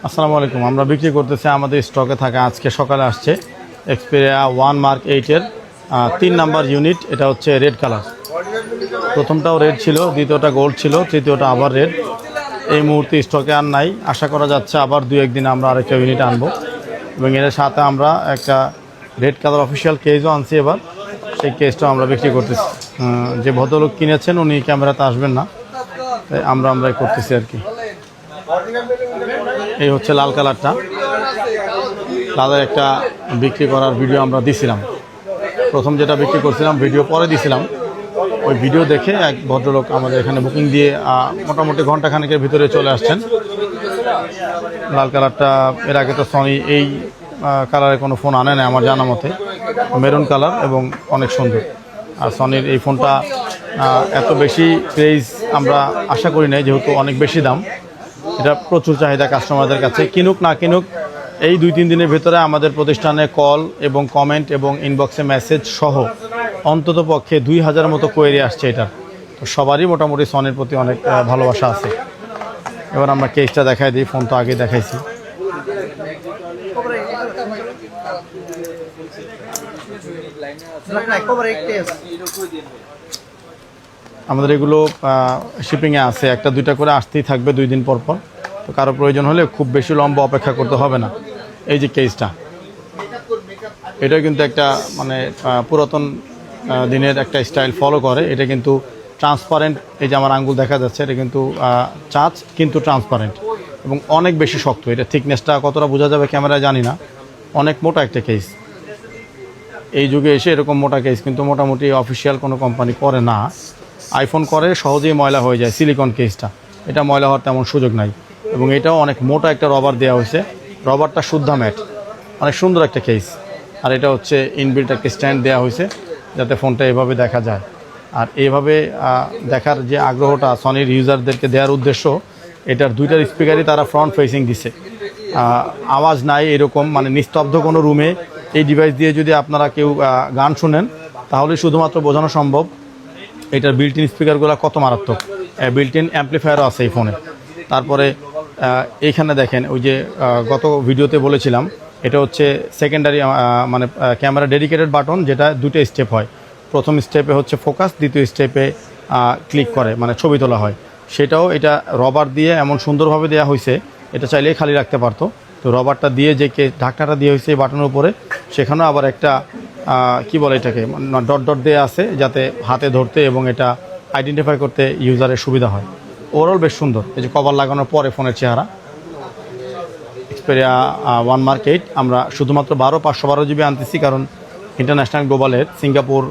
আসসালামু আলাইকুম। আমরা বিক্রি করতেছি আমাদের স্টকে থাকা আজকে সকালে আসছে এক্সপেরিয়া 1 মার্ক 8-এর 3 নাম্বার ইউনিট। এটা হচ্ছে রেড কালার। প্রথমটাও রেড ছিল, দ্বিতীয়টা গোল্ড ছিল, তৃতীয়টা আবার রেড। এই মুহূর্তে স্টকে আর নাই। আশা করা যাচ্ছে আবার 2-1 দিনে আমরা আরেকটা ইউনিট আনবো এবং এর সাথে আমরা একটা রেড কালার অফিসিয়াল কেসও আনছি। এবার সেই কেসটাও আমরা বিক্রি করতেছি। যে ভদ্রলোক কিনেছেন উনি ক্যামেরাতে আসবেন না, তাই আমরাই করতেছি আর কি। এই হচ্ছে লাল কালারটা। তাদের একটা বিক্রি করার ভিডিও আমরা দিছিলাম। প্রথম যেটা বিক্রি করছিলাম ভিডিও পরে দিছিলাম। ওই ভিডিও দেখে এক ভদ্রলোক আমাদের এখানে বুকিং দিয়ে মোটামুটি ঘন্টাখানেকের ভিতরে চলে আসছেন। লাল কালারটা এর আগে তো সনি এই কালারের কোনো ফোন আনে না আমার জানা মতে। মেরুন কালার এবং অনেক সুন্দর। আর সনির এই ফোনটা এত বেশি প্রাইস আমরা আশা করি নাই, যেহেতু অনেক বেশি দাম। এটা প্রচুর চাহিদা কাস্টমারদের কাছে। কিনুক না কিনুক, এই 2-3 দিনের ভিতরে আমাদের প্রতিষ্ঠানে কল এবং কমেন্ট এবং ইনবক্সে মেসেজ সহ অন্তত পক্ষে 2000 মতো কোয়েরি আসছে। এটা তো সবারই মোটামুটি সনির প্রতি অনেক ভালোবাসা আছে। এবার আমরা কেসটা দেখাই দিই। ফোন তো আগে দেখাইছি। আমাদের এগুলো শিপিংয়ে আছে, 1-2টা করে আসতেই থাকবে 2 দিন পর পর। তো কারো প্রয়োজন হলে খুব বেশি লম্বা অপেক্ষা করতে হবে না। এই যে কেসটা, এটা কিন্তু একটা মানে পুরাতন দিনের একটা স্টাইল ফলো করে। এটা কিন্তু ট্রান্সপারেন্ট। এই যে আমার আঙ্গুল দেখা যাচ্ছে, এটা কিন্তু চাচ কিন্তু ট্রান্সপারেন্ট এবং অনেক বেশি শক্ত। এটা থিকনেসটা কতটা বোঝা যাবে ক্যামেরায় জানি না। অনেক মোটা একটা কেস। এই যুগে এসে এরকম মোটা কেস কিন্তু মোটামুটি অফিসিয়াল কোনো কোম্পানি করে না। আইফোন করে, সহজেই ময়লা হয়ে যায় সিলিকন কেসটা। এটা ময়লা হওয়ার তেমন সুযোগ নাই। এবং এটাও অনেক মোটা একটা রবার দেওয়া হয়েছে। রবারটা শুদ্ধা ম্যাট, অনেক সুন্দর একটা কেস। আর এটা হচ্ছে ইনবিল্ট একটা স্ট্যান্ড দেওয়া হয়েছে যাতে ফোনটা এভাবে দেখা যায়। আর এইভাবে দেখার যে আগ্রহটা সনির ইউজারদেরকে দেওয়ার উদ্দেশ্য, এটার 2টার স্পিকারই তারা ফ্রন্ট ফেসিং দিছে। আওয়াজ নাই এরকম, মানে নিস্তব্ধ কোনো রুমে এই ডিভাইস দিয়ে যদি আপনারা কেউ গান শুনেন তাহলে শুধুমাত্র বোঝানো সম্ভব এটার বিল্ট ইন স্পিকারগুলো কত মারাত্মক। বিল্ট ইন অ্যাম্পলিফায়ারও আছে এই ফোনে। তারপরে এইখানে দেখেন, ওই যে গত ভিডিওতে বলেছিলাম, এটা হচ্ছে সেকেন্ডারি মানে ক্যামেরা ডেডিকেটেড বাটন, যেটা 2টা স্টেপ হয়। প্রথম স্টেপে হচ্ছে ফোকাস, দ্বিতীয় স্টেপে ক্লিক করে মানে ছবি তোলা হয়। সেটাও এটা রবার দিয়ে এমন সুন্দরভাবে দেওয়া হয়েছে, এটা চাইলেই খালি রাখতে পারতো। তো রবারটা দিয়ে যে ঢাকনাটা দিয়ে হয়েছে এই বাটনের উপরে, সেখানেও আবার একটা কি বলে এটাকে ডট ডট দেওয়া আছে, যাতে হাতে ধরতে এবং এটা আইডেন্টিফাই করতে ইউজারের সুবিধা হয়। ওভারঅল বেশ সুন্দর। এই যে কভার লাগানোর পরে ফোনের চেহারা। এক্সপেরিয়া 1 মার্ক 8 আমরা শুধুমাত্র 512 জিবি আনতেছি, কারণ ইন্টারন্যাশনাল গ্লোবালের সিঙ্গাপুর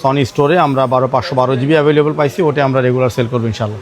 সনি স্টোরে আমরা 512 জিবি অ্যাভেলেবল পাইছি। ওটা আমরা রেগুলার সেল করবো ইনশাল্লাহ।